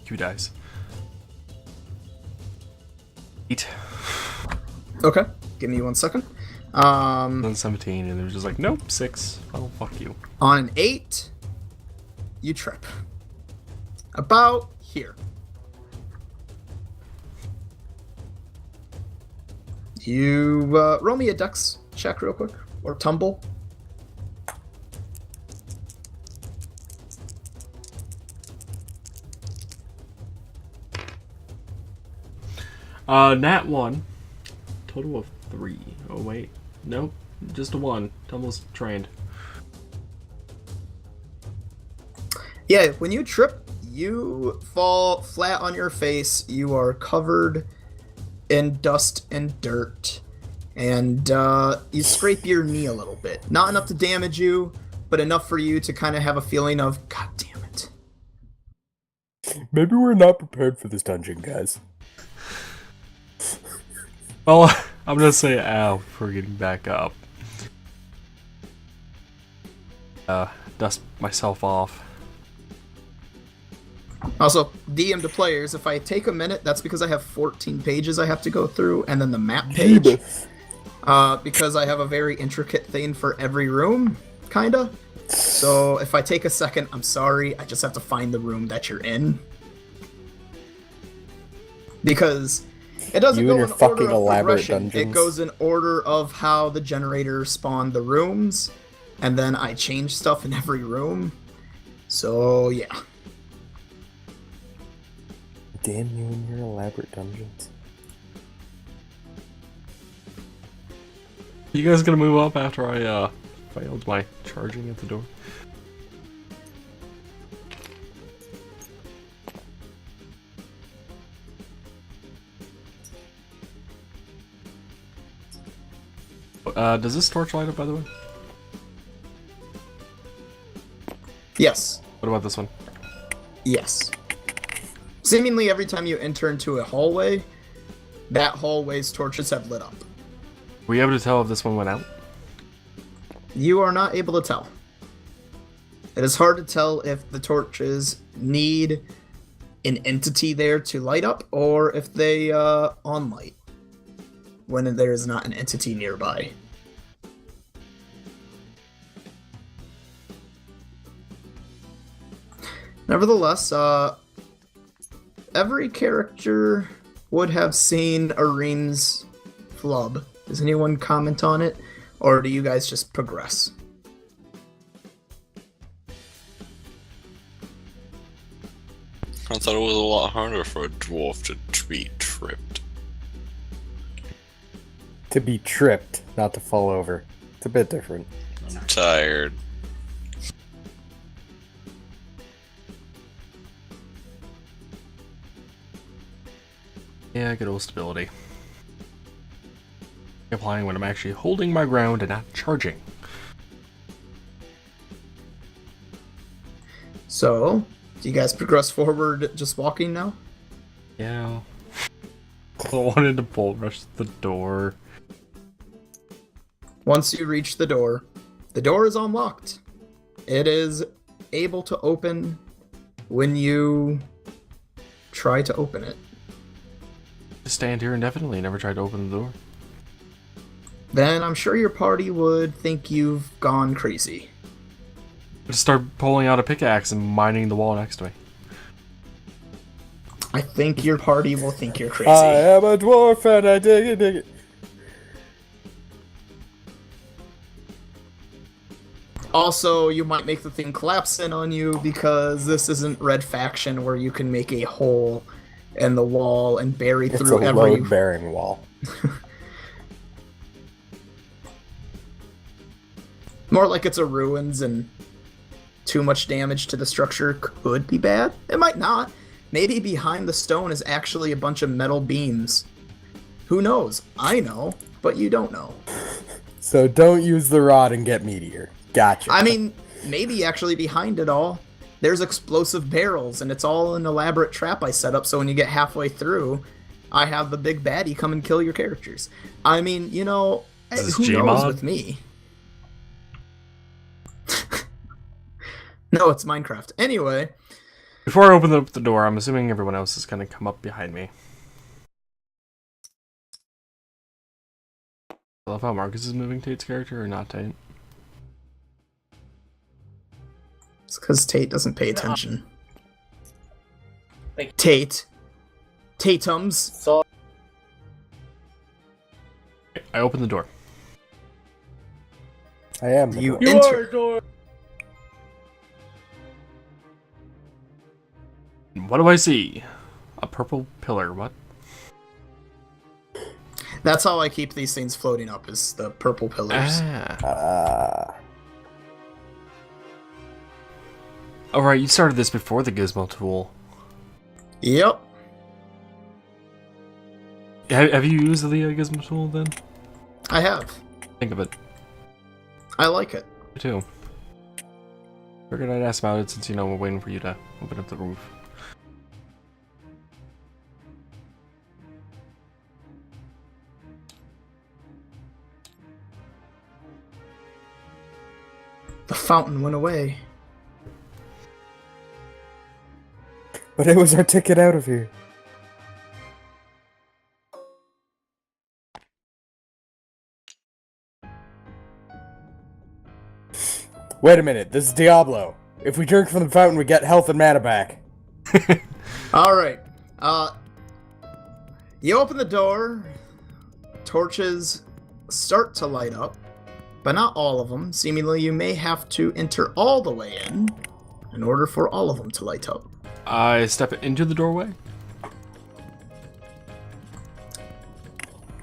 Q dice. 8. Okay, give me 1 second. Then 17, and it was just like, nope, 6. Oh, fuck you. On an 8, you trip. About here. You roll me a dex check real quick, or tumble. Nat 1. Total of 3. Oh, wait. Nope. Just a 1. Tumble's trained. Yeah, when you trip, you fall flat on your face. You are covered in dust and dirt. And you scrape your knee a little bit. Not enough to damage you, but enough for you to kind of have a feeling of, God damn it. Maybe we're not prepared for this dungeon, guys. Well, I'm gonna say ow for getting back up. Dust myself off. Also, DM to players, if I take a minute, that's because I have 14 pages I have to go through, and then the map page. Because I have a very intricate thing for every room, kinda. So if I take a second, I'm sorry, I just have to find the room that you're in. Because it doesn't go in order of progression, it goes in order of how the generator spawned the rooms, and then I change stuff in every room. So, yeah. Damn you and your elaborate dungeons. You guys gonna move up after I failed my charging at the door? Does this torch light up, by the way? Yes. What about this one? Yes. Seemingly every time you enter into a hallway, that hallway's torches have lit up. Were you able to tell if this one went out? You are not able to tell. It is hard to tell if the torches need an entity there to light up, or if they on light when there is not an entity nearby. Nevertheless, every character would have seen Arim's flub. Does anyone comment on it? Or do you guys just progress? I thought it was a lot harder for a dwarf to be tripped. To be tripped, not to fall over. It's a bit different. I'm tired. Yeah, good old stability. Applying when I'm actually holding my ground and not charging. So, do you guys progress forward just walking now? Yeah. I wanted to bull rush the door. Once you reach the door is unlocked. It is able to open when you try to open it. Just stand here indefinitely, never tried to open the door. Then I'm sure your party would think you've gone crazy. Just start pulling out a pickaxe and mining the wall next to me. I think your party will think you're crazy. I am a dwarf and I dig it. Also, you might make the thing collapse in on you because this isn't Red Faction where you can make a hole in the wall and bury through every... It's a load-bearing wall. More like it's a ruins and too much damage to the structure could be bad. It might not. Maybe behind the stone is actually a bunch of metal beams. Who knows? I know, but you don't know. So don't use the rod and get meteor. Gotcha. I mean, maybe actually behind it all, there's explosive barrels, and it's all an elaborate trap I set up so when you get halfway through, I have the big baddie come and kill your characters. I mean, you know, who knows with me? No, it's Minecraft. Anyway, Before I open up the door, I'm assuming everyone else is going to come up behind me. I love how Marcus is moving Tate's character, or not Tate. It's because Tate doesn't pay attention. Thank you. Tate. Tatums. So I open the door. I am. the You door. enter. door. What do I see? A purple pillar, what? That's how I keep these things floating up, is the purple pillars. Ah. Alright, you started this before the gizmo tool. Yep. Have you used the gizmo tool then? I have. Think of it. I like it. Me too. Figured I'd ask about it since, we're waiting for you to open up the roof. The fountain went away. But it was our ticket out of here. Wait a minute, this is Diablo. If we drink from the fountain, we get health and mana back. Alright. You open the door. Torches start to light up. But not all of them. Seemingly, you may have to enter all the way in order for all of them to light up. I step into the doorway.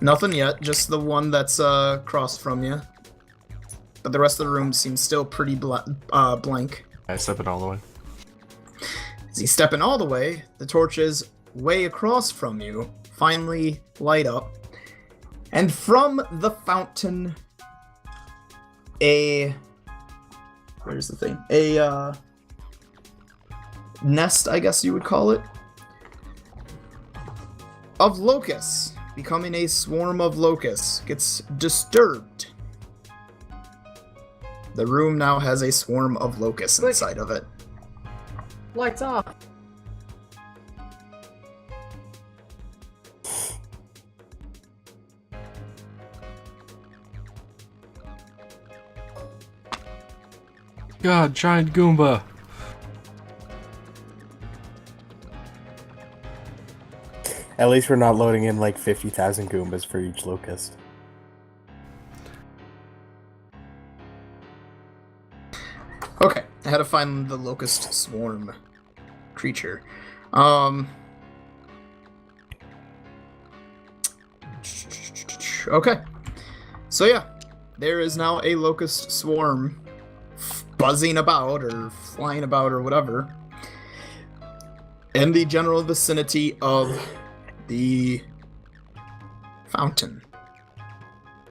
Nothing yet, just the one that's across from you. But the rest of the room seems still pretty blank. I step it all the way. As you step in all the way, the torches way across from you finally light up. And from the fountain, where's the thing? A nest, I guess you would call it, of locusts, becoming a swarm of locusts, gets disturbed. The room now has a swarm of locusts inside of it. Lights off. God, giant Goomba. At least we're not loading in like 50,000 Goombas for each locust. Okay, I had to find the locust swarm creature. Okay. So yeah, there is now a locust swarm buzzing about or flying about or whatever in the general vicinity of the fountain.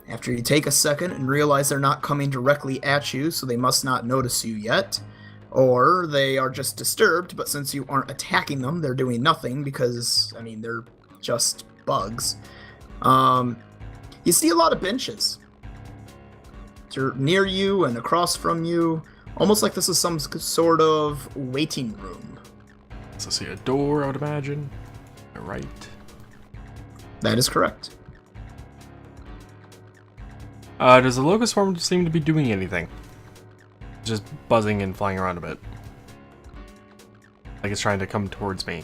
After you take a second and realize they're not coming directly at you, so they must not notice you yet, or they are just disturbed, but since you aren't attacking them, they're doing nothing because, I mean, they're just bugs. You see a lot of benches. They're near you and across from you, almost like this is some sort of waiting room. So see a door, I would imagine. Right. That is correct. Does the locust swarm seem to be doing anything? Just buzzing and flying around a bit. Like it's trying to come towards me.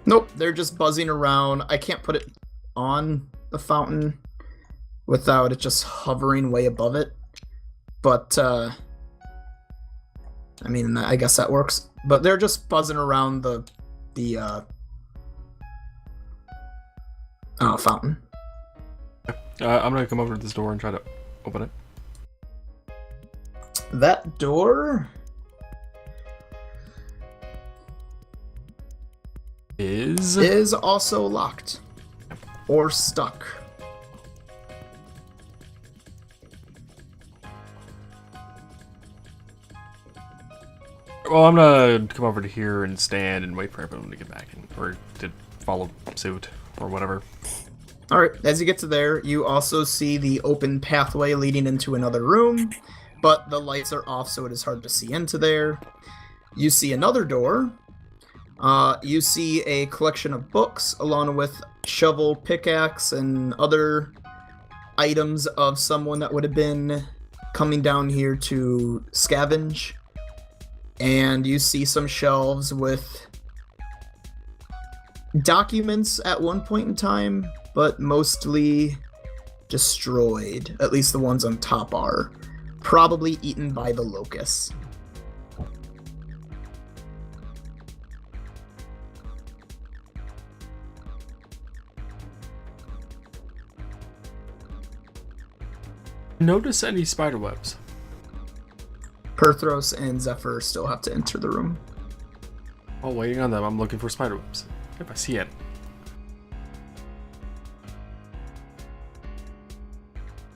Nope, they're just buzzing around. I can't put it on the fountain without it just hovering way above it. But, I mean, I guess that works. But they're just buzzing around the fountain. I'm gonna come over to this door and try to open it. That door is also locked or stuck. Well, I'm gonna come over to here and stand and wait for everyone to get back in, or to follow suit or whatever. Alright, as you get to there, you also see the open pathway leading into another room, but the lights are off, so it is hard to see into there. You see another door You see a collection of books along with shovel, pickaxe, and other items of someone that would have been coming down here to scavenge. And you see some shelves with documents at one point in time, but mostly destroyed. At least the ones on top are. Probably eaten by the locusts. Notice any spider webs? Perthros and Zephyr still have to enter the room. While waiting on them, I'm looking for spider webs. If I see it.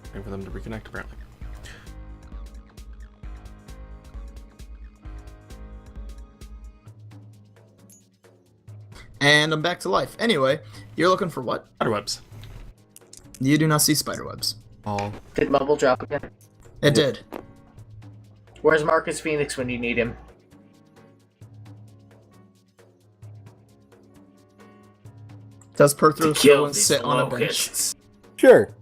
Waiting for them to reconnect, apparently. And I'm back to life. Anyway, you're looking for what? Spider webs. You do not see spider webs. Oh, Did Bubble drop again? It did. Where's Marcus Phoenix when you need him? Does Perthros Kill go and these sit on a bench? locusts. Sure.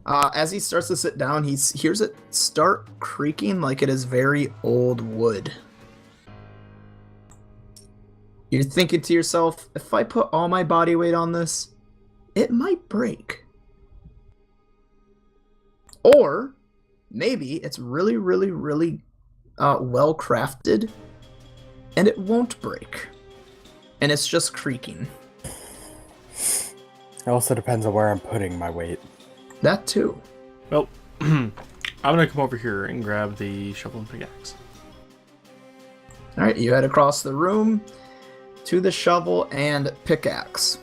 As he starts to sit down, he hears it start creaking like it is very old wood. You're thinking to yourself, if I put all my body weight on this, it might break. Or maybe it's really, really, really well crafted and it won't break. And it's just creaking. It also depends on where I'm putting my weight. That too. well, I'm gonna come over here and grab the shovel and pickaxe. Alright, you head across the room to the shovel and pickaxe.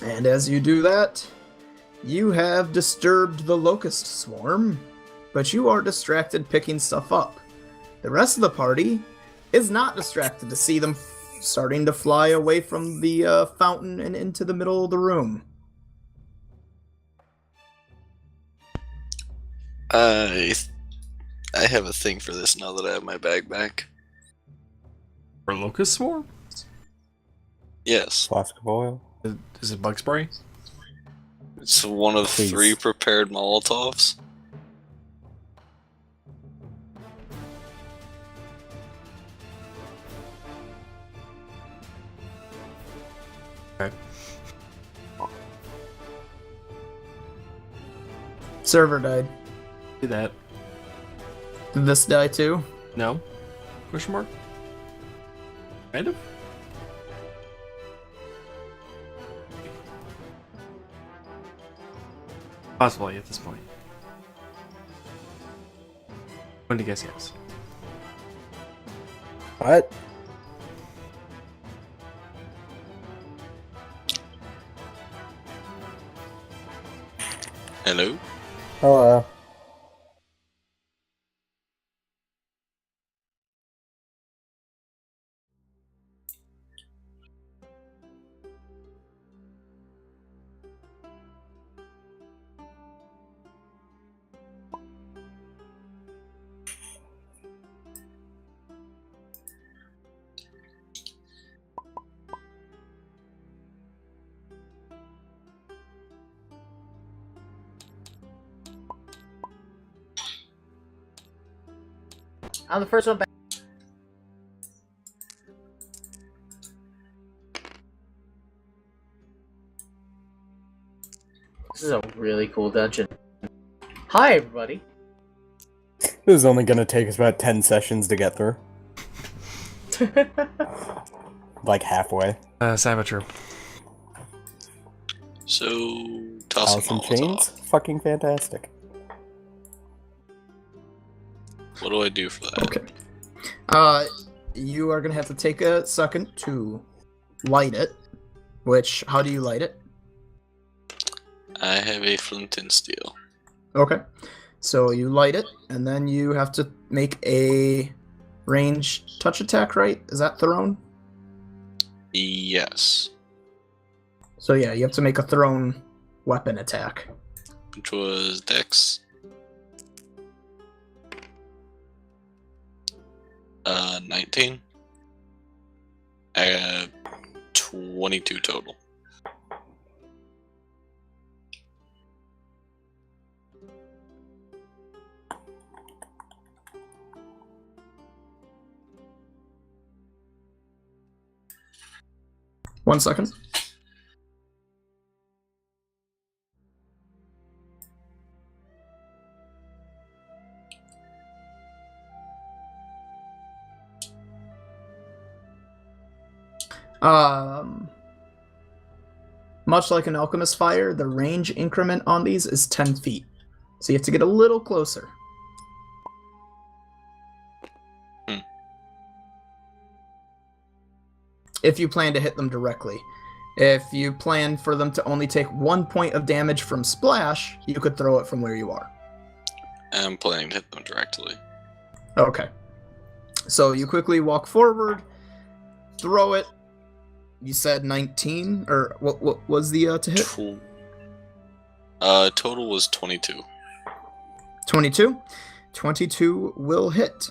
And as you do that, you have disturbed the locust swarm, but you are distracted picking stuff up. The rest of the party is not distracted to see them starting to fly away from the fountain and into the middle of the room. I have a thing for this now that I have my bag back. For locust swarm? Yes. Flask of oil. Is it bug spray? It's one of Please. 3 prepared Molotovs. Okay. Server died. Do that. Did this die too? No? Question mark? Kind of? Possibly at this point. I'm gonna guess yes. What? Hello? Hello. I'm the first one back. This is a really cool dungeon. Hi, everybody. This is only gonna take us about 10 sessions to get through. Like halfway. Saboteur. So, toss a Alice in Molotov. Chains? Fucking fantastic. What do I do for that? Okay. You are gonna have to take a second to light it. Which, how do you light it? I have a flint and steel. Okay. So you light it, and then you have to make a range touch attack, right? Is that thrown? Yes. So yeah, you have to make a thrown weapon attack. Which was Dex. 19. I got 22 total. One second. Much like an alchemist fire, the range increment on these is 10 feet. So you have to get a little closer. If you plan to hit them directly. If you plan for them to only take 1 point of damage from splash, you could throw it from where you are. I'm planning to hit them directly. Okay. So you quickly walk forward, throw it. You said 19, or what was the to hit? Total was 22. 22? 22 will hit.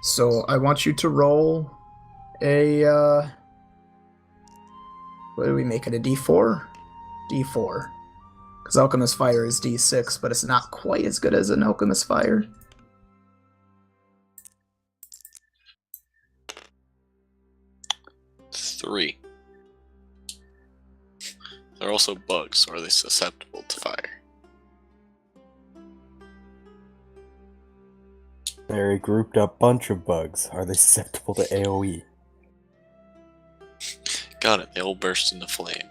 So I want you to roll a, what do we make it, a D4? D4. Because Alchemist Fire is D6, but it's not quite as good as an Alchemist Fire. Three. They're also bugs, so are they susceptible to fire? They're a grouped up bunch of bugs. Are they susceptible to AoE? Got it, they all burst into flame.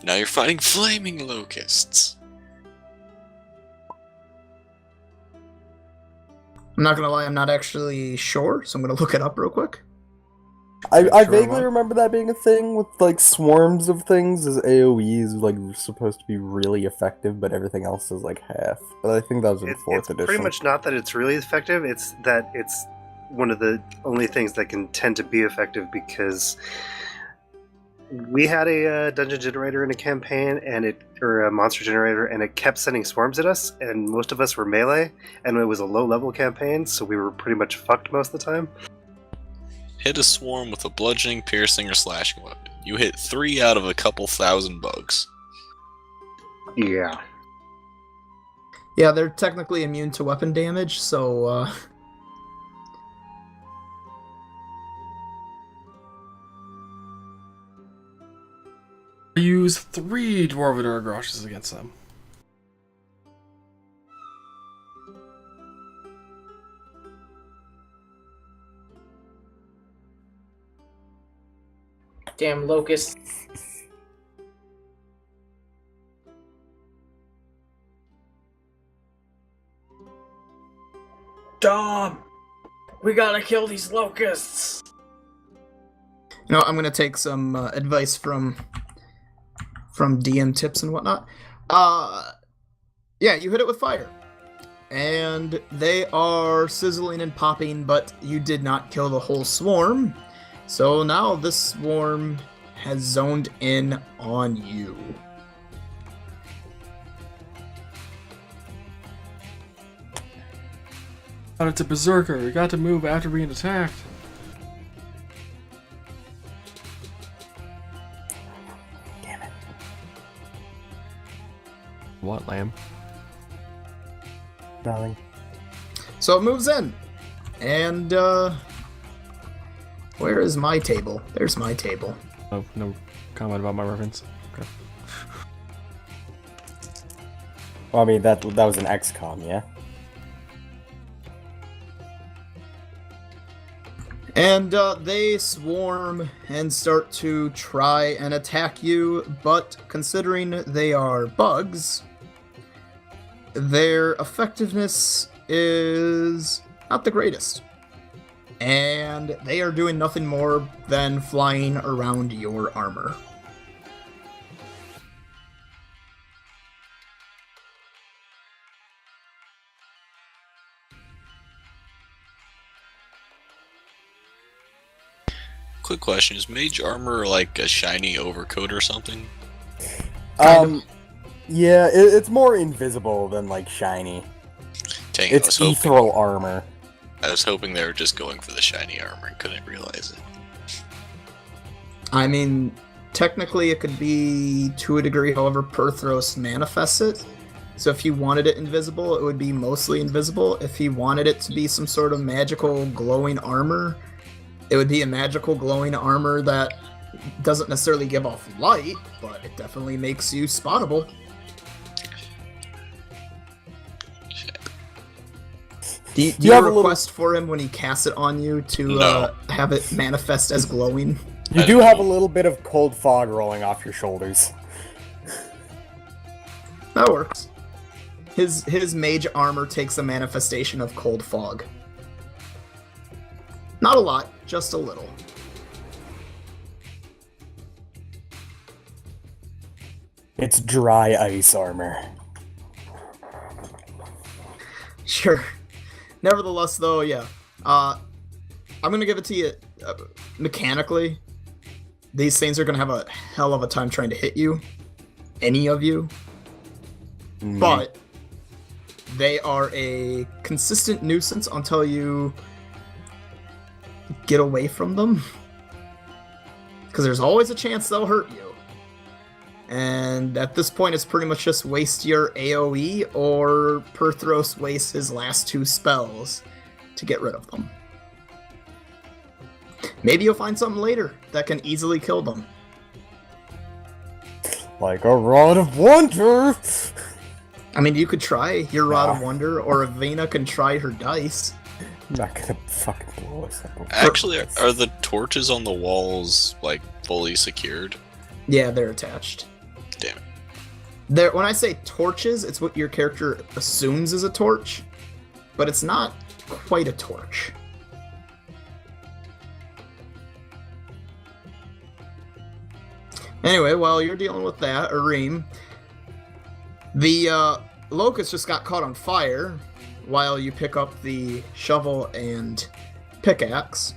Now you're fighting flaming locusts. I'm not gonna lie, I'm not actually sure, so I'm gonna look it up real quick. I Sure vaguely what? remember that being a thing with like swarms of things, as AoE is like supposed to be really effective, but everything else is like half. But I think that was in 4th It's edition. pretty much not that it's really effective, it's that it's one of the only things that can tend to be effective, because we had a dungeon generator in a campaign, or a monster generator, and it kept sending swarms at us, and most of us were melee, and it was a low-level campaign, so we were pretty much fucked most of the time. Hit a swarm with a bludgeoning, piercing, or slashing weapon. You hit 3 out of a couple thousand bugs. Yeah. Yeah, they're technically immune to weapon damage, so, Use 3 Dwarven Urgroshes against them. Damn Locust. Dom! We gotta kill these locusts! you know, I'm gonna take some advice from DM tips and whatnot. Yeah, you hit it with fire. And they are sizzling and popping, but you did not kill the whole swarm. So now this swarm has zoned in on you. But it's a berserker. We got to move after being attacked. Damn it. What, lamb? Nothing. So it moves in. And, where is my table? There's my table. Oh, no comment about my reference. Okay. Well, I mean, that was an XCOM, yeah? And they swarm and start to try and attack you, but considering they are bugs, their effectiveness is not the greatest. And they are doing nothing more than flying around your armor. Quick question, is mage armor like a shiny overcoat or something? Yeah, it's more invisible than like shiny. Dang, I was It's hoping. ethereal armor. I was hoping they were just going for the shiny armor and couldn't realize it. I mean, technically it could be to a degree, however Perthros manifests it. So if he wanted it invisible, it would be mostly invisible. If he wanted it to be some sort of magical glowing armor, it would be a magical glowing armor that doesn't necessarily give off light, but it definitely makes you spottable. Do you have a request for him when he casts it on you to have it manifest as glowing? You do have a little bit of cold fog rolling off your shoulders. That works. His mage armor takes a manifestation of cold fog. Not a lot, just a little. It's dry ice armor. Sure. Nevertheless, though, yeah. I'm gonna give it to you mechanically. These things are gonna have a hell of a time trying to hit you. Any of you. But they are a consistent nuisance until you get away from them. Because there's always a chance they'll hurt you. And at this point, it's pretty much just waste your AoE, or Perthros wastes his last 2 spells to get rid of them. Maybe you'll find something later that can easily kill them. Like a Rod of Wonder! I mean, you could try your Rod of Wonder, or Avena can try her dice. I'm not gonna fucking blow us up. Actually, are the torches on the walls, like, fully secured? Yeah, they're attached. Damn it. When I say torches, it's what your character assumes is a torch, but it's not quite a torch. Anyway, while you're dealing with that, Arim, the Locust just got caught on fire while you pick up the shovel and pickaxe.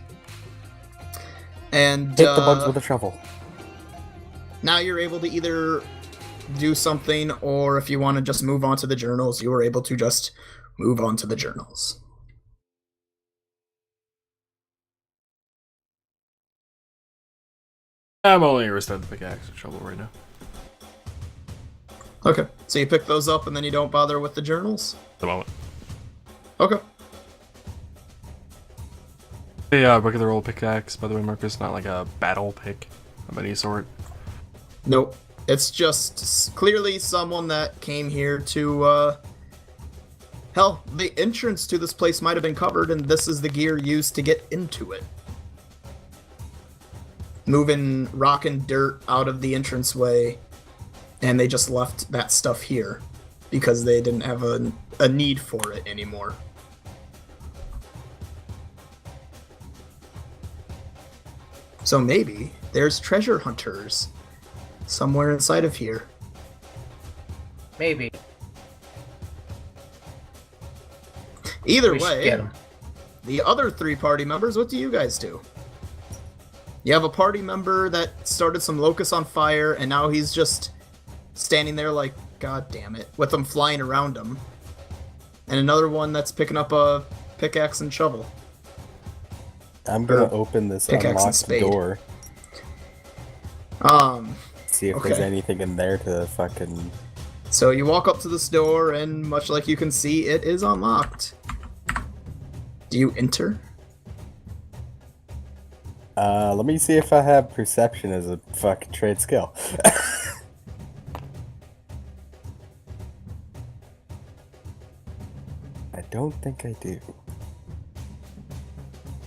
And Hit the bugs with a shovel. Now you're able to either do something, or if you want to just move on to the journals, you were able to just move on to the journals. I'm only interested in the pickaxe and shovel right now. Okay, so you pick those up and then you don't bother with the journals? At the moment. Okay. The regular old pickaxe, by the way, Marcus, not like a battle pick of any sort. Nope. It's just clearly someone that came here to, hell, the entrance to this place might have been covered, and this is the gear used to get into it. Moving rock and dirt out of the entranceway, and they just left that stuff here because they didn't have a need for it anymore. So maybe there's treasure hunters somewhere inside of here. Maybe. Either We should way, get 'em. the other 3 party members, what do you guys do? You have a party member that started some locusts on fire, and now he's just standing there like, God damn it, with them flying around him. And another one that's picking up a pickaxe and shovel. I'm gonna open this pickaxe and unlocked spade. door. See if there's Okay. anything in there to fucking... So you walk up to this door, and much like you can see, it is unlocked. Do you enter? Let me see if I have perception as a fucking trade skill. I don't think I do.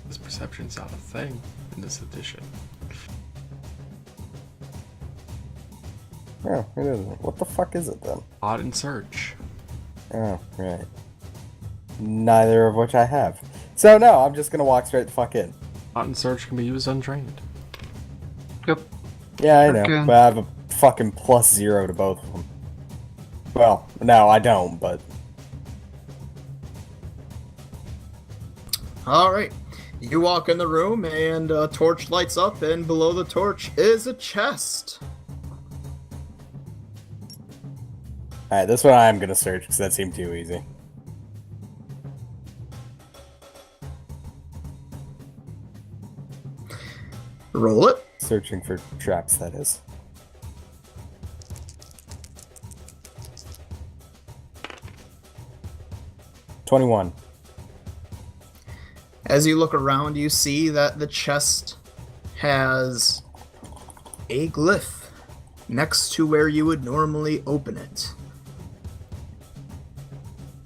This perception's not a thing in this edition. Oh, it isn't. What the fuck is it then? Odd and search. Oh, right. Neither of which I have. So no, I'm just gonna walk straight the fuck in. Odd and search can be used untrained. Yep. Yeah, I know, Okay. but I have a fucking +0 to both of them. Well, no, I don't, but... Alright. You walk in the room, and a torch lights up, and below the torch is a chest. Alright, this one I'm gonna search, because that seemed too easy. Roll it. Searching for traps, that is. $21. As you look around, you see that the chest has a glyph next to where you would normally open it.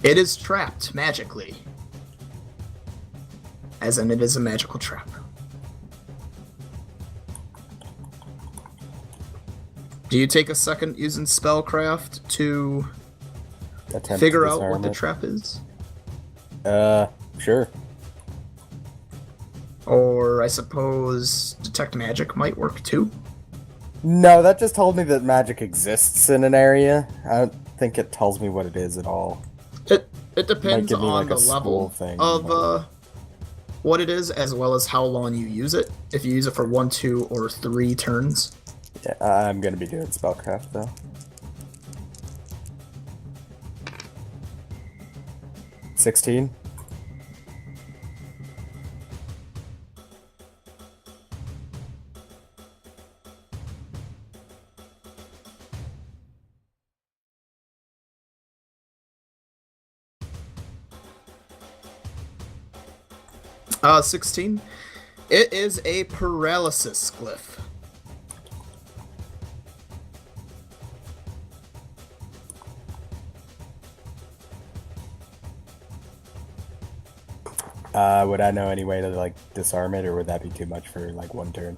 It is trapped magically. As in, it is a magical trap. Do you take a second using spellcraft to Attempt figure to out what the disarm trap is? it. Sure. Or I suppose detect magic might work too. No, that just told me that magic exists in an area. I don't think it tells me what it is at all. It depends give me, on like, the a school level thing, of but- what it is, as well as how long you use it. If you use it for 1, 2, or 3 turns. Yeah, I'm gonna be doing spellcraft though. 16. Uh, 16. It is a paralysis glyph. Would I know any way to like disarm it, or would that be too much for like one turn?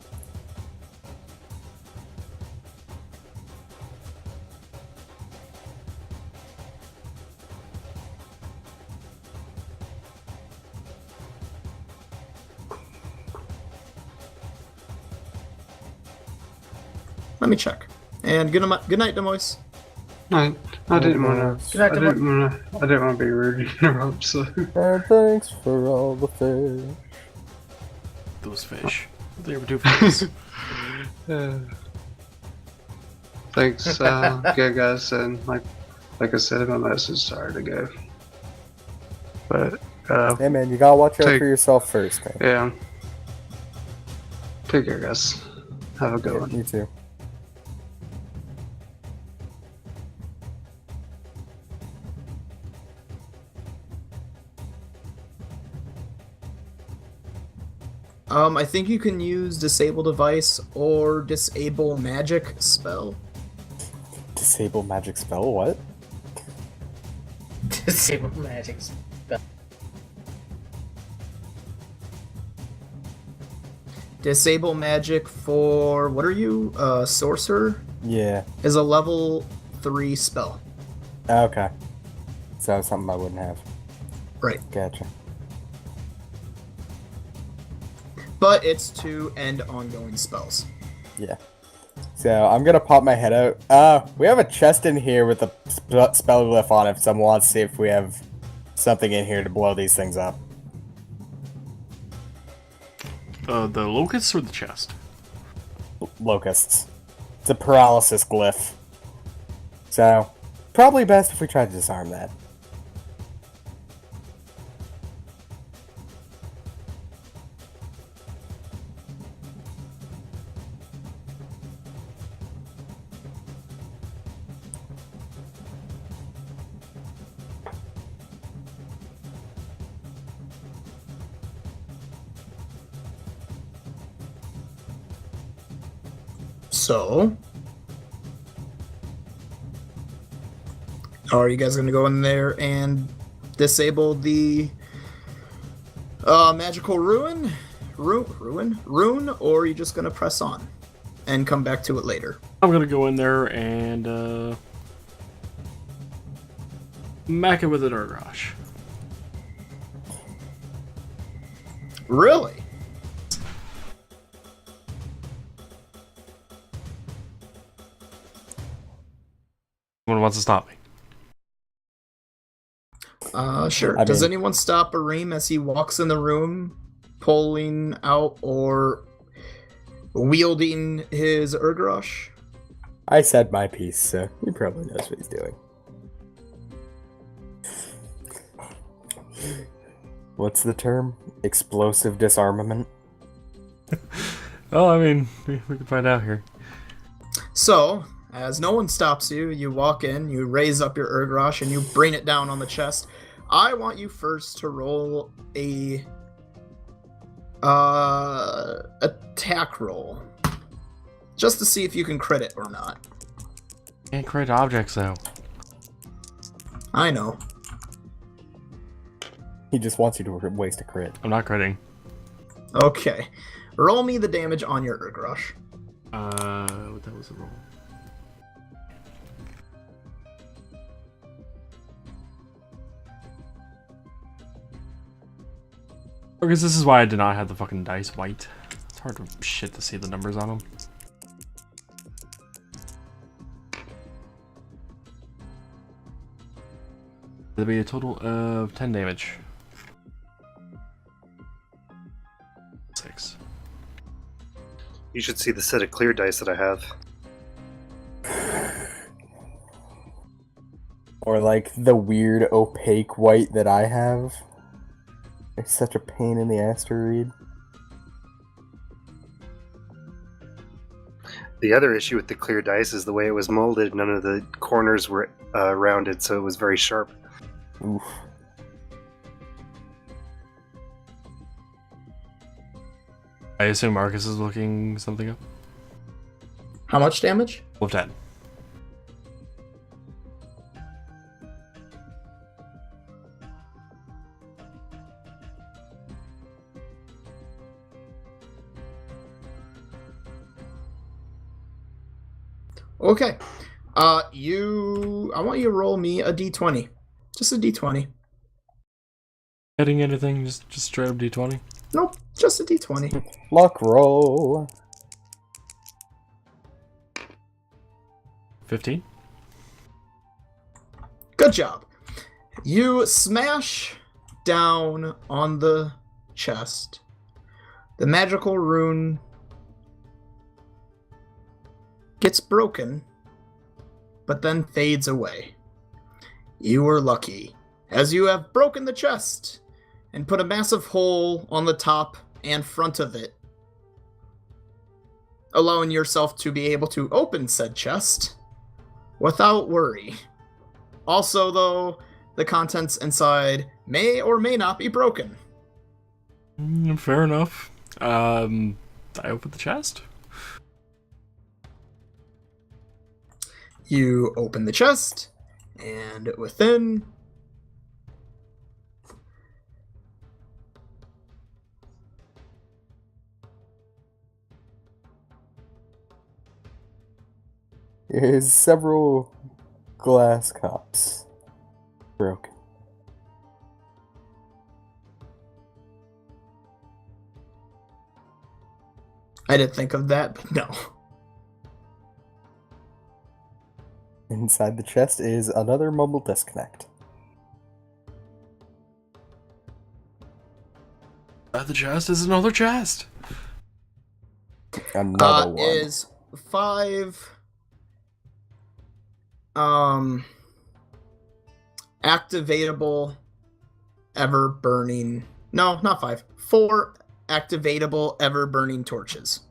Let me check. And good night, Demois. I didn't want Good to. night, I didn't want to be rude and interrupt. So And thanks for all the fish. Those fish. They were too fish. thanks, yeah, guys. And like I said in my message, sorry to go. But Hey man, you gotta watch out Take- for yourself first, man. yeah, take care, guys. Have a good Yeah, one. you too. I think you can use disable device or disable magic spell. Disable magic spell? What? Disable magic spell. Disable magic for what are you? Sorcerer Yeah. is a level 3 spell. Okay. So something I wouldn't have. Right. Gotcha. But it's to end ongoing spells. Yeah. So I'm gonna pop my head out. We have a chest in here with a spell glyph on it. If someone wants to see if we have something in here to blow these things up. The locusts or the chest? Locusts. It's a paralysis glyph. So probably best if we try to disarm that. So, are you guys gonna go in there and disable the magical rune, or are you just gonna press on and come back to it later? I'm gonna go in there and mack it with an Urgrosh. Really? Someone wants to stop me. Sure. I Does mean- anyone stop Areem as he walks in the room, pulling out or wielding his Urgrosh? I said my piece, so he probably knows what he's doing. What's the term? Explosive disarmament? Well, I mean, we can find out here. So, as no one stops you, you walk in, you raise up your Urgrosh, and you bring it down on the chest. I want you first to roll a attack roll, just to see if you can crit it or not. Can't crit objects though. I know. He just wants you to waste a crit. I'm not critting. Okay. Roll me the damage on your Urgrosh. That was a roll. Because this is why I did not have the fucking dice white. It's hard to shit to see the numbers on them. There'll be a total of 10 damage. 6. You should see the set of clear dice that I have. Or like the weird opaque white that I have. It's such a pain in the ass to read. The other issue with the clear dice is the way it was molded. None of the corners were rounded, so it was very sharp. Oof. I assume Marcus is looking something up. How much damage? Wolf 10. Okay. I want you to roll me a d20. Just a d20. Hitting anything? Just straight up d20? Nope, just a d20. Luck roll. 15? Good job. You smash down on the chest. The magical rune gets broken, but then fades away. You were lucky, as you have broken the chest and put a massive hole on the top and front of it, allowing yourself to be able to open said chest without worry. Also, though, the contents inside may or may not be broken. Fair enough. I opened the chest. You open the chest, and within is several glass cups broken. I didn't think of that, but no. Inside the chest is another mumble disconnect. The chest is another chest. Another one. Is 5 activatable ever burning, no, not 5, 4 activatable ever burning torches.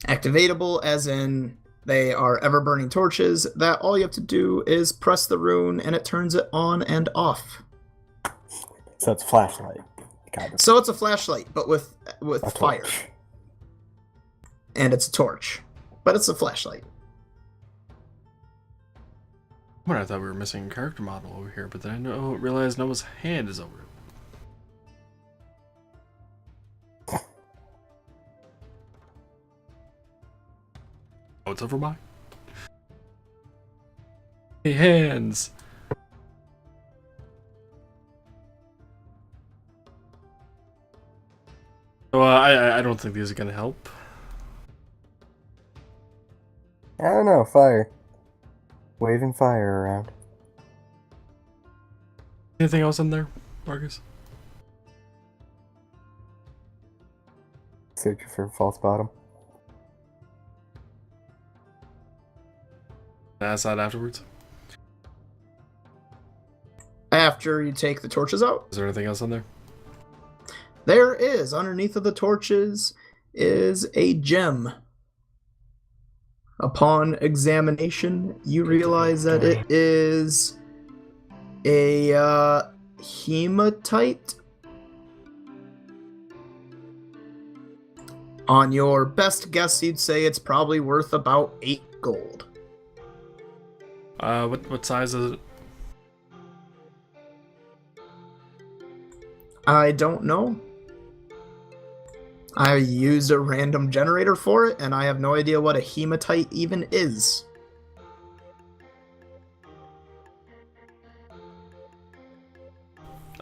Activatable as in they are ever burning torches that all you have to do is press the rune and it turns it on and off. So it's flashlight, kind of. So it's a flashlight, but with A fire. torch. And it's a torch, but it's a flashlight. Well, I thought we were missing a character model over here, but then I realized Noah's hand is over it. Oh, it's over mine. Hey, hands. So, I don't think these are gonna help. I don't know, fire. Waving fire around. Anything else in there, Marcus? Searching for false bottom. Ask that afterwards. After you take the torches out, Is there anything else in there? there is, underneath of the torches, is a gem. Upon examination, you realize that it is a hematite. On your best guess, you'd say it's probably worth about 8 gold. What size is it? I don't know. I used a random generator for it, and I have no idea what a hematite even is.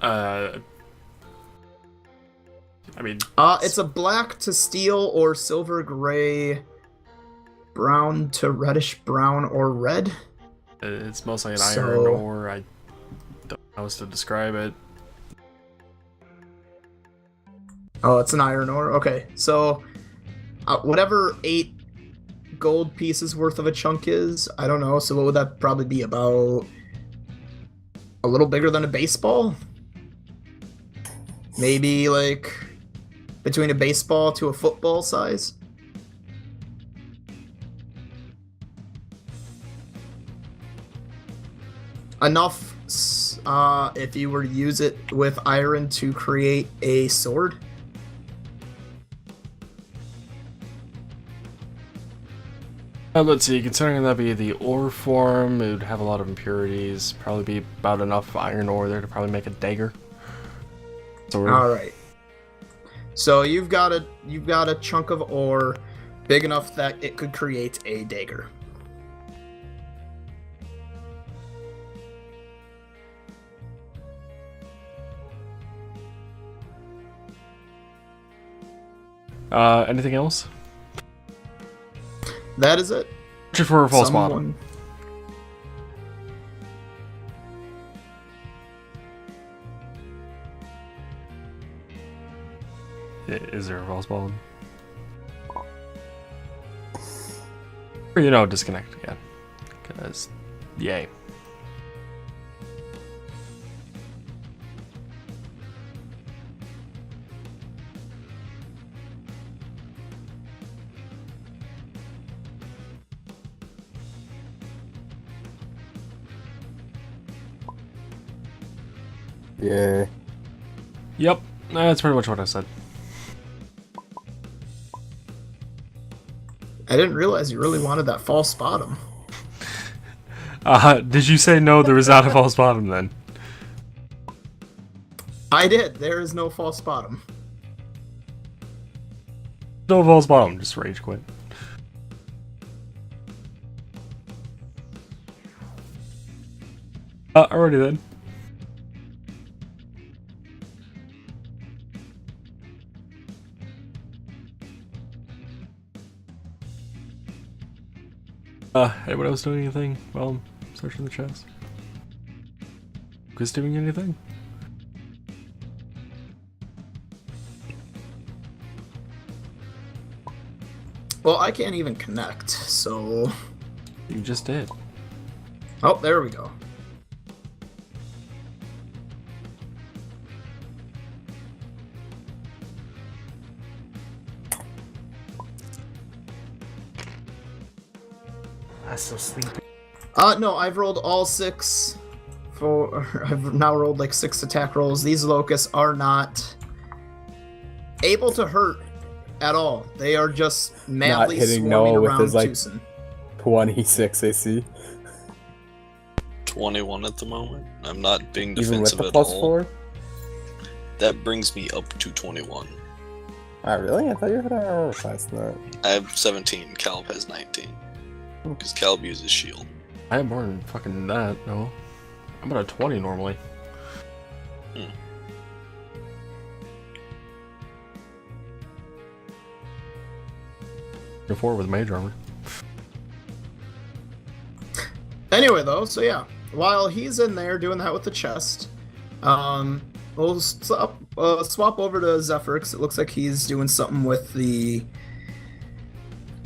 I mean... It's a black to steel or silver gray, brown to reddish brown or red. It's mostly an iron ore. I don't know how else to describe it. Oh, it's an iron ore? Okay, so whatever 8 gold pieces worth of a chunk is, I don't know, so what would that probably be, about a little bigger than a baseball? Maybe like between a baseball to a football size? Enough if you were to use it with iron to create a sword? Let's see, considering that'd be the ore form, it would have a lot of impurities, probably be about enough iron ore there to probably make a dagger. Alright. So you've got a chunk of ore big enough that it could create a dagger. Anything else? That is it. Just for a false bottom. Is there a false bottom? Or, disconnect again. Because, yay. Yeah. Yep, that's pretty much what I said. I didn't realize you really wanted that false bottom. Did you say no, there was not a false bottom then? I did. There is no false bottom. No false bottom, just rage quit. Alrighty then. Anyone else doing anything while I'm searching the chest? Who's doing anything? Well, I can't even connect, so... You just did. Oh, there we go. I'm so sleepy. No, I've rolled all 6 I've now rolled like 6 attack rolls. These locusts are not able to hurt at all. They are just madly hitting swarming Noah with around his, like, Tucson. 26 AC. 21 at the moment. I'm not being Even with defensive the at plus all. 4? That brings me up to 21. Ah, really? I thought you had a roll class than that. I have 17. Caleb has 19. Because Caleb uses shield. I have more than fucking that, no. I'm about a 20 normally. Before with mage armor. Anyway, though, so yeah. While he's in there doing that with the chest, we'll swap over to Zephyr, because it looks like he's doing something with the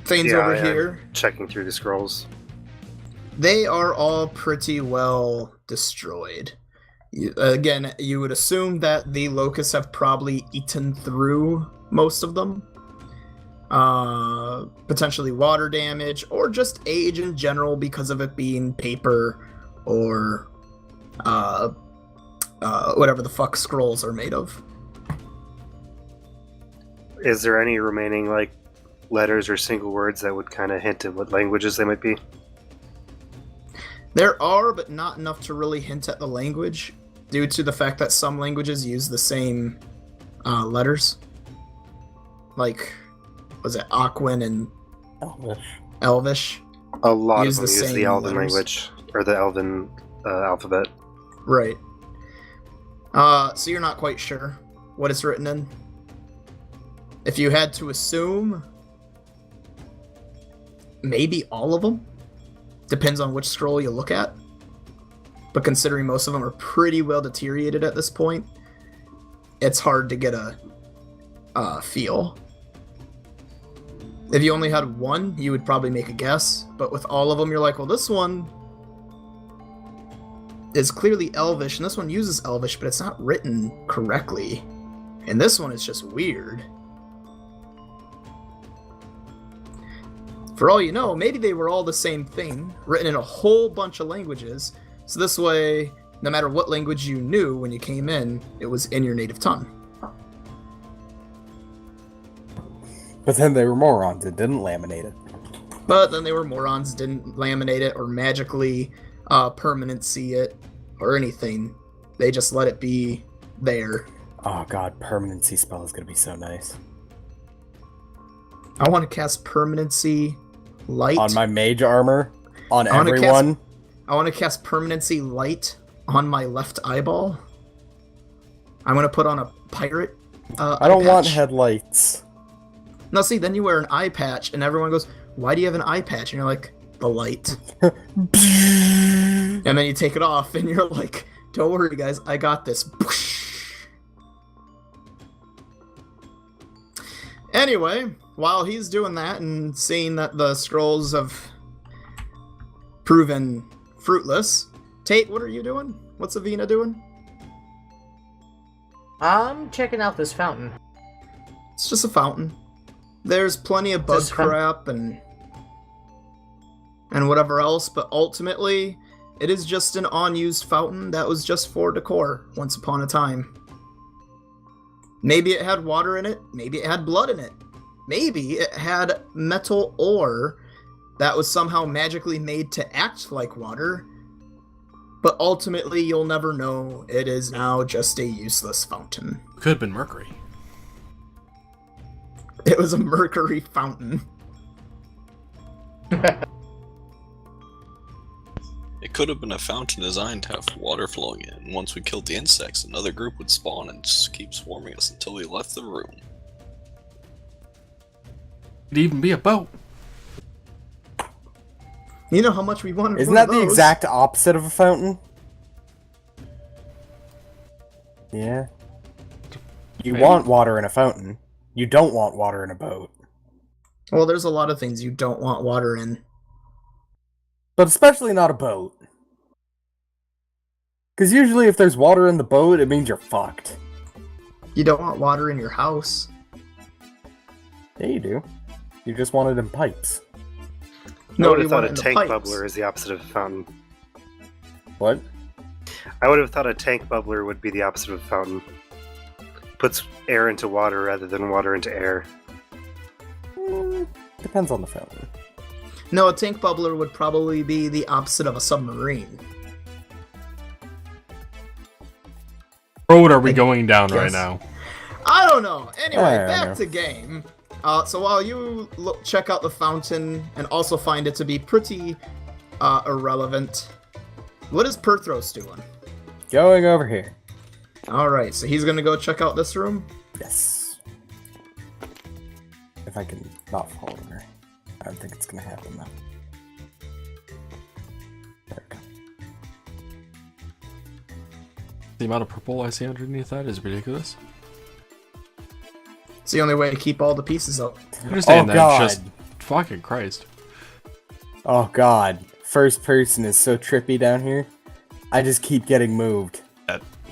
things over here. Checking through the scrolls. They are all pretty well destroyed. Again, you would assume that the locusts have probably eaten through most of them. potentially water damage, or just age in general because of it being paper or whatever the fuck scrolls are made of. Is there any remaining like letters or single words that would kind of hint at what languages they might be? There are, but not enough to really hint at the language, due to the fact that some languages use the same letters. Like, was it Aquan and Elvish? A lot Use of them the use the same Elven letters. language, or the Elven alphabet. Right. So you're not quite sure what it's written in? If you had to assume, maybe all of them? Depends on which scroll you look at. But considering most of them are pretty well deteriorated at this point, it's hard to get a feel. If you only had one, you would probably make a guess. But with all of them, you're like, well, this one is clearly Elvish, and this one uses Elvish, but it's not written correctly. And this one is just weird. For all you know, maybe they were all the same thing, written in a whole bunch of languages, so this way, no matter what language you knew when you came in, it was in your native tongue. But then they were morons and didn't laminate it. But then they were morons, didn't laminate it or magically permanency it or anything. They just let it be there. Oh god, permanency spell is gonna be so nice. I want to cast permanency light. On my mage armor, on I wanna everyone. I want to cast permanency light on my left eyeball. I'm going to put on a pirate I don't eye want patch. headlights. No, see, then you wear an eye patch, and everyone goes, why do you have an eye patch? And you're like, the light. And then you take it off, and you're like, don't worry, guys, I got this. Anyway, while he's doing that and seeing that the scrolls have proven fruitless, Tate, what are you doing? What's Avina doing? I'm checking out this fountain. It's just a fountain. There's plenty of bug Just fun- crap and whatever else, but ultimately, it is just an unused fountain that was just for decor once upon a time. Maybe it had water in it, maybe it had blood in it. Maybe it had metal ore that was somehow magically made to act like water, but ultimately you'll never know. It is now just a useless fountain. Could have been mercury. It was a mercury fountain. It could have been a fountain designed to have water flowing in, and once we killed the insects, another group would spawn and just keep swarming us until we left the room. Could even be a boat. You know how much we wanted Isn't one that of the those. exact opposite of a fountain? Yeah. You Maybe. want water in a fountain. You don't want water in a boat. Well, there's a lot of things you don't want water in. But especially not a boat. Because usually if there's water in the boat, it means you're fucked. You don't want water in your house. Yeah, you do. You just want it in pipes. No, I would you have thought want a it in the tank pipes. bubbler is the opposite of a fountain. What? I would have thought a tank bubbler would be the opposite of a fountain. Puts air into water rather than water into air. Depends on the fountain. No, a tank bubbler would probably be the opposite of a submarine. Road are we I going down right guess. now? I don't know. Anyway, I don't back know. to game. So while you check out the fountain and also find it to be pretty irrelevant, what is Perthros doing? Going over here. Alright, so he's gonna go check out this room? Yes. If I can not follow her. I don't think it's gonna happen though. There we go. The amount of purple I see underneath that is ridiculous. It's the only way to keep all the pieces up. I understand Oh, that, God. just fucking Christ. Oh god. First person is so trippy down here. I just keep getting moved.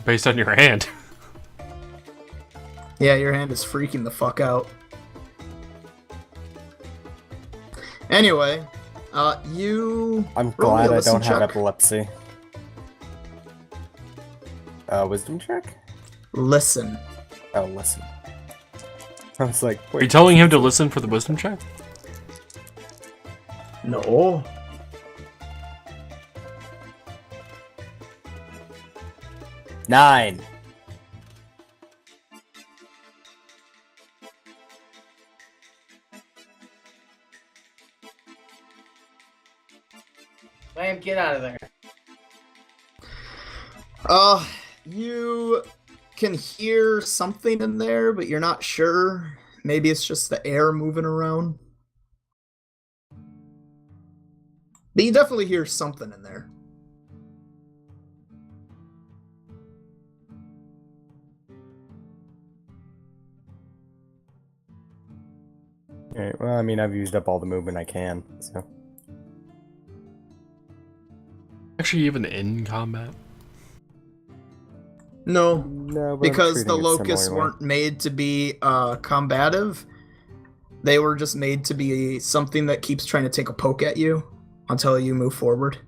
Based on your hand. Yeah, your hand is freaking the fuck out. Anyway, you. I'm roll me a glad I wisdom don't have check. epilepsy. Wisdom check? Listen. Oh, listen. I was like, Are you telling him to listen for the wisdom check? No. Nine. Lamb, get out of there. You can hear something in there, but you're not sure. Maybe it's just the air moving around. But you definitely hear something in there. Alright, well, I mean, I've used up all the movement I can, so. Actually, even in combat? No, No, but because the locusts weren't made to be combative. They were just made to be something that keeps trying to take a poke at you until you move forward.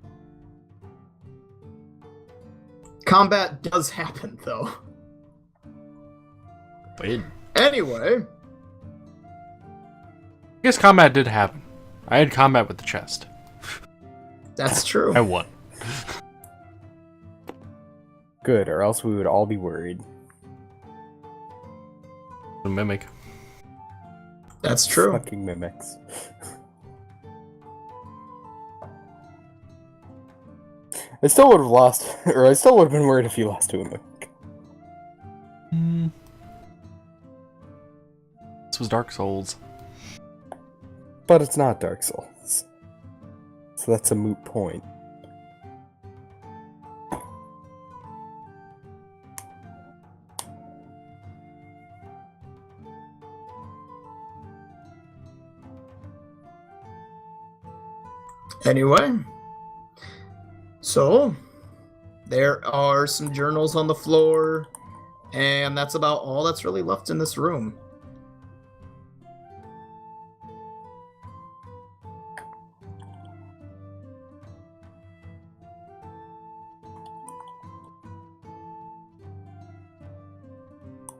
Combat does happen, though. Wait. Anyway, I guess combat did happen. I had combat with the chest. that's true. I won. Good, or else we would all be worried. The mimic. That's true. Fucking mimics. I still would have lost, or I still would have been worried if you lost to a mimic. This was Dark Souls. But it's not Dark Souls. So that's a moot point. Anyway, so there are some journals on the floor, and that's about all that's really left in this room.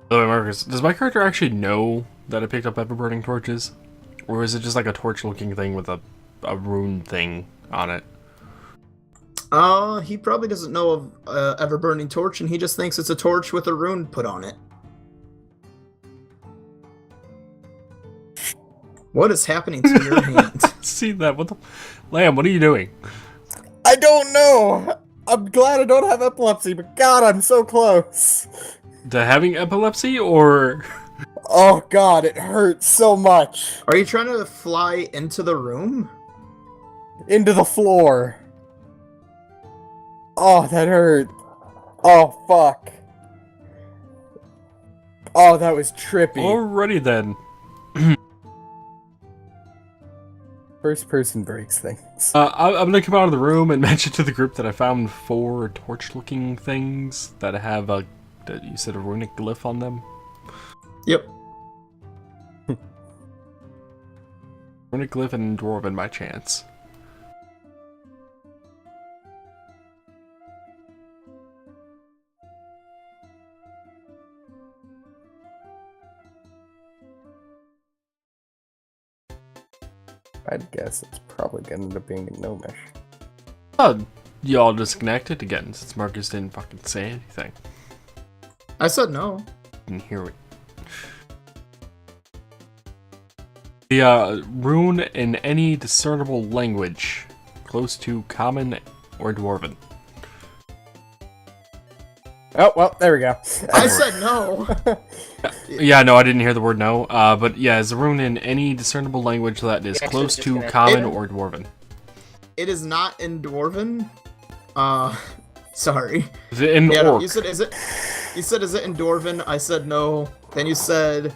By the way, Marcus, does my character actually know that I picked up ever-burning torches? Or is it just like a torch-looking thing with a rune thing on it? He probably doesn't know of ever-burning torch, and he just thinks it's a torch with a rune put on it. What is happening to your hand? See that? What the... Lamb, what are you doing? I don't know! I'm glad I don't have epilepsy, but God, I'm so close! To having epilepsy, or... Oh God, it hurts so much! Are you trying to fly into the room? Into the floor! Oh, that hurt. Oh, fuck. Oh, that was trippy. Alrighty then. First person breaks things. I'm gonna come out of the room and mention to the group that I found 4 torch-looking things that have a... You said a runic glyph on them? Yep. Runic glyph and Dwarven by chance. I'd guess it's probably gonna end up being a gnomish. Oh, y'all disconnected again since Marcus didn't fucking say anything. I said no. Didn't hear it. The rune in any discernible language, close to Common or Dwarven. Oh, well, there we go. I said no. Yeah, no, I didn't hear the word no. But yeah, it's a rune in any discernible language that is Yeah, close just to gonna- Common or Dwarven. It is not in Dwarven. Sorry. Is it in Yeah, no, Orc? you said is it? You said is it in Dwarven? I said no. Then you said,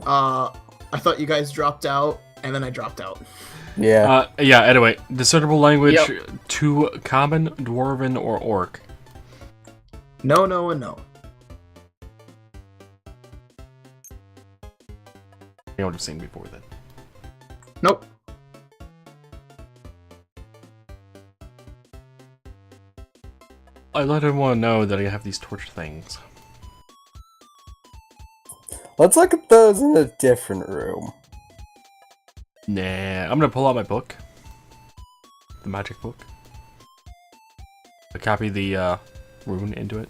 I thought you guys dropped out, and then I dropped out. Yeah. Yeah, anyway, discernible language Yep. to Common, Dwarven, or Orc. No, no, and no. You would have seen before then. Nope. I let everyone know that I have these torch things. Let's look at those in a different room. Nah, I'm gonna pull out my book. The magic book. I copy the rune into it.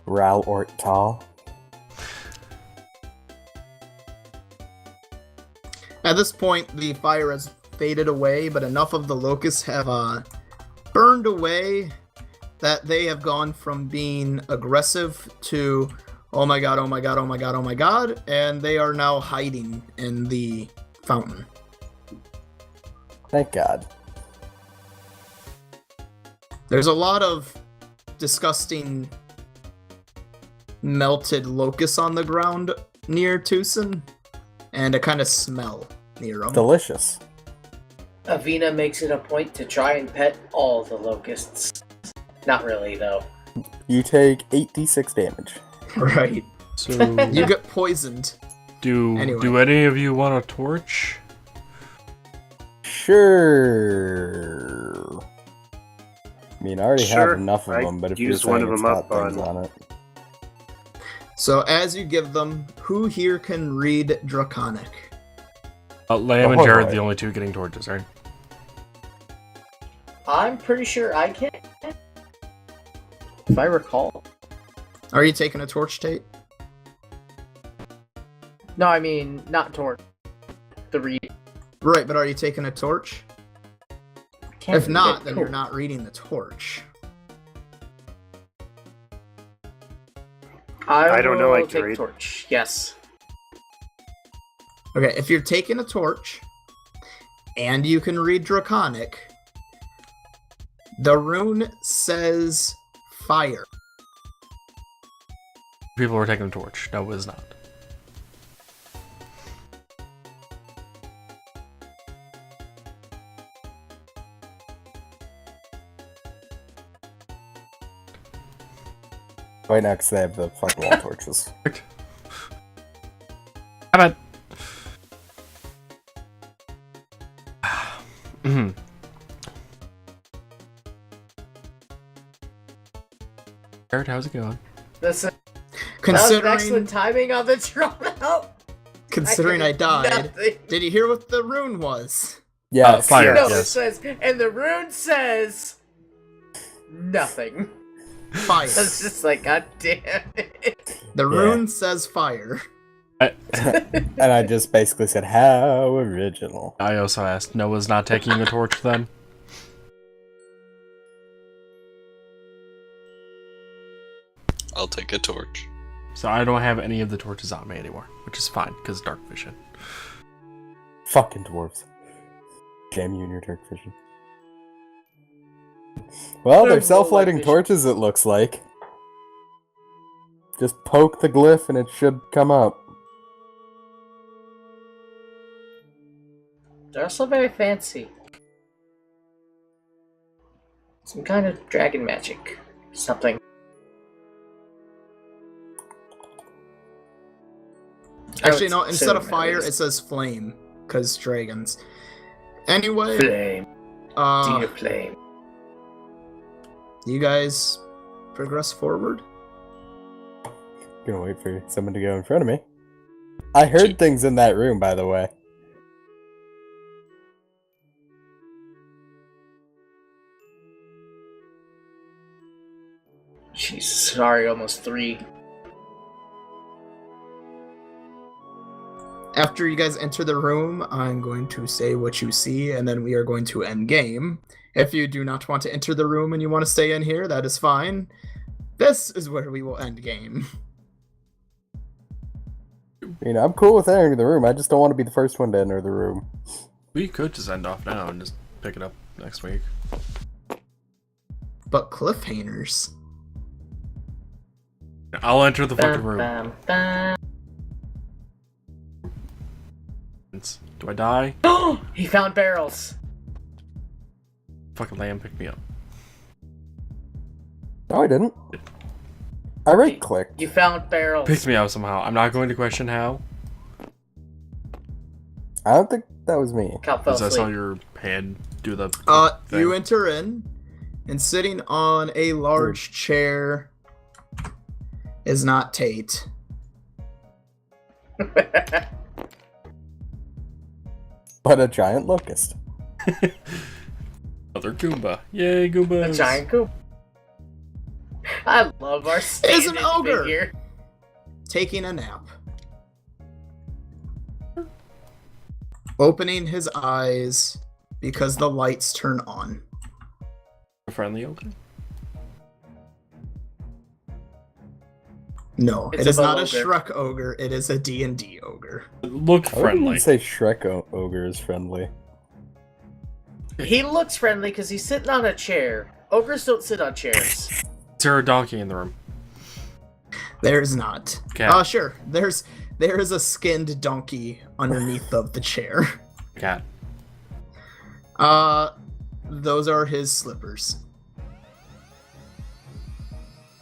Ral Ortal. At this point, the fire has faded away, but enough of the locusts have burned away that they have gone from being aggressive to, oh my god, oh my god, oh my god, oh my god, and they are now hiding in the fountain. Thank God. There's a lot of disgusting melted locusts on the ground near Tucson, and a kind of smell near them. Delicious. Avina makes it a point to try and pet all the locusts. Not really, though. You take 8d6 damage. Right. So You get poisoned. do Anyway. any of you want a torch? Sure. I mean, I already Sure, have enough of I them, but if you're used one saying of it's them got up things on- on it. So as you give them, who here can read Draconic? Lamb and Oh, Jared, boy. the only two getting torches, right? I'm pretty sure I can. If I recall. Are you taking a torch, Tate? No, I mean, not toward the read. Right, but are you taking a torch? Can't If read not, it. then Cool. you're not reading the torch. I don't know, will I can take read. torch. Yes. Okay, if you're taking a torch, and you can read Draconic, the rune says fire. People were taking a torch. No, it was not. Right now, because they have the fucking wall torches. How about... Mhm. Jared, how's it going? That was Considering, excellent timing on the drop out. considering I died, Nothing. did you hear what the rune was? Yeah, fire. No, Yes. it says, and the rune says nothing. Fire. It's just like, god damn it. The rune says fire. and I just basically said, how original. I also asked, Noah's not taking a torch then? I'll take a torch. So I don't have any of the torches on me anymore, which is fine, because dark vision. Fucking dwarves. Damn you and your dark vision. Well, they're They're self-lighting low-light torches, it looks like. Just poke the glyph and it should come up. They're also very fancy. Some kind of dragon magic. Something. Actually, no, instead of Assume, at fire, least. it says flame, because dragons. Anyway, Flame. Dear flame. you guys progress forward? Gonna wait for someone to go in front of me. I heard things in that room, by the way. Jesus, sorry, almost 3. After you guys enter the room, I'm going to say what you see, and then we are going to end game. If you do not want to enter the room and you want to stay in here, that is fine. This is where we will end game. You know, I'm cool with entering the room. I just don't want to be the first one to enter the room. We could just end off now and just pick it up next week. But cliffhangers. I'll enter the fucking Bum, room. bum, bum. Do I die? He found barrels. Fucking lamb picked me up. No, I didn't. I right-clicked. You found barrels. Picked me up somehow. I'm not going to question how. I don't think that was me. Cal fell Because I saw asleep. your hand do the thing. You enter in, and sitting on a large chair is not Tate. But a giant locust. Another Goomba. Yay, Goombas. A giant goop. I love our It's an standing ogre. figure. Taking a nap. Opening his eyes because the lights turn on. A friendly ogre? No, It's it is a not a ogre. Shrek ogre. It is a D&D ogre. Look I wouldn't friendly. say Shrek ogre is friendly. He looks friendly because he's sitting on a chair. Ogres don't sit on chairs. Is there a donkey in the room? There is not. Cat. Sure. There is a skinned donkey underneath of the chair. Cat. Those are his slippers.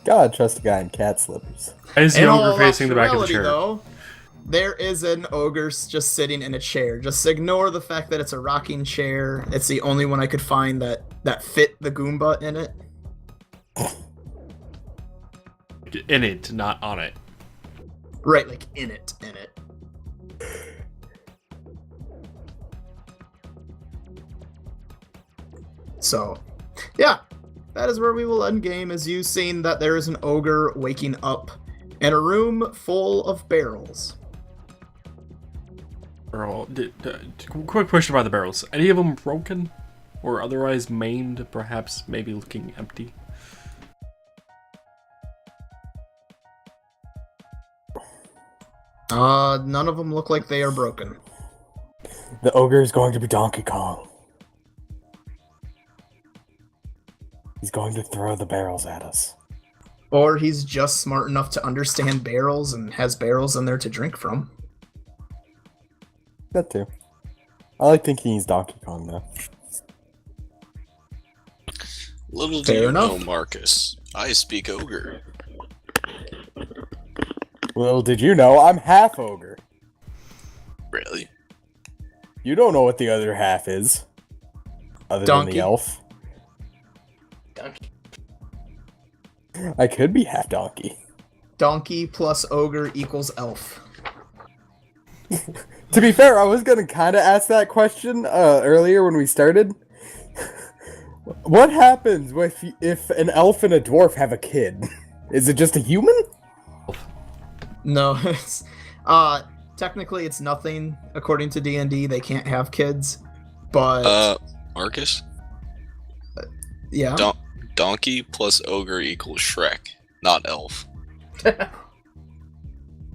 God, trust a guy in cat slippers. Is the In ogre all facing the back of the actuality, chair? though, there is an ogre just sitting in a chair. Just ignore the fact that it's a rocking chair. It's the only one I could find that fit the Goomba in it. In it, not on it. Right, like in it. So, yeah, that is where we will end game, as you seeing that there is an ogre waking up in a room full of barrels. Earl, quick question about the barrels. Any of them broken? Or otherwise maimed, perhaps, maybe looking empty? None of them look like they are broken. The ogre is going to be Donkey Kong. He's going to throw the barrels at us. Or he's just smart enough to understand barrels and has barrels in there to drink from. That too. I like thinking he's Donkey Kong though. Little do Fair you enough. know, Marcus, I speak ogre. Well, did you know I'm half ogre? Really? You don't know what the other half is. Other than Donkey. the elf. Donkey. I could be half donkey. Donkey plus ogre equals elf. To be fair, I was gonna kinda ask that question earlier when we started. What happens if an elf and a dwarf have a kid? Is it just a human? No, it's technically it's nothing according to D&D. They can't have kids, but Marcus? yeah. Donkey plus ogre equals Shrek, not elf.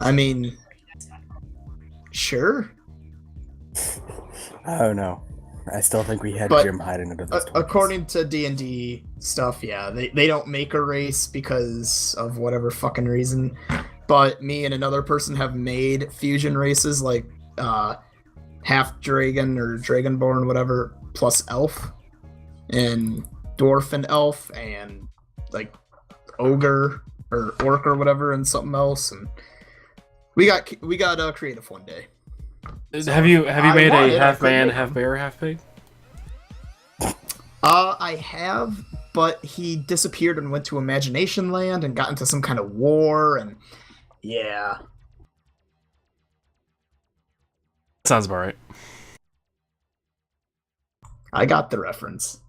I mean, sure. Oh no. I still think we had But, Jim hiding under those toys. According to D&D stuff, yeah, they don't make a race because of whatever fucking reason. But me and another person have made fusion races like half dragon or dragonborn, whatever, plus elf, and dwarf and elf, and like ogre or orc or whatever, and something else. And we got creative one day. Have you made wanted, a I half couldn't man, make half one. bear, half pig? I have, but he disappeared and went to Imagination Land and got into some kind of war, and yeah. Sounds about right. I got the reference.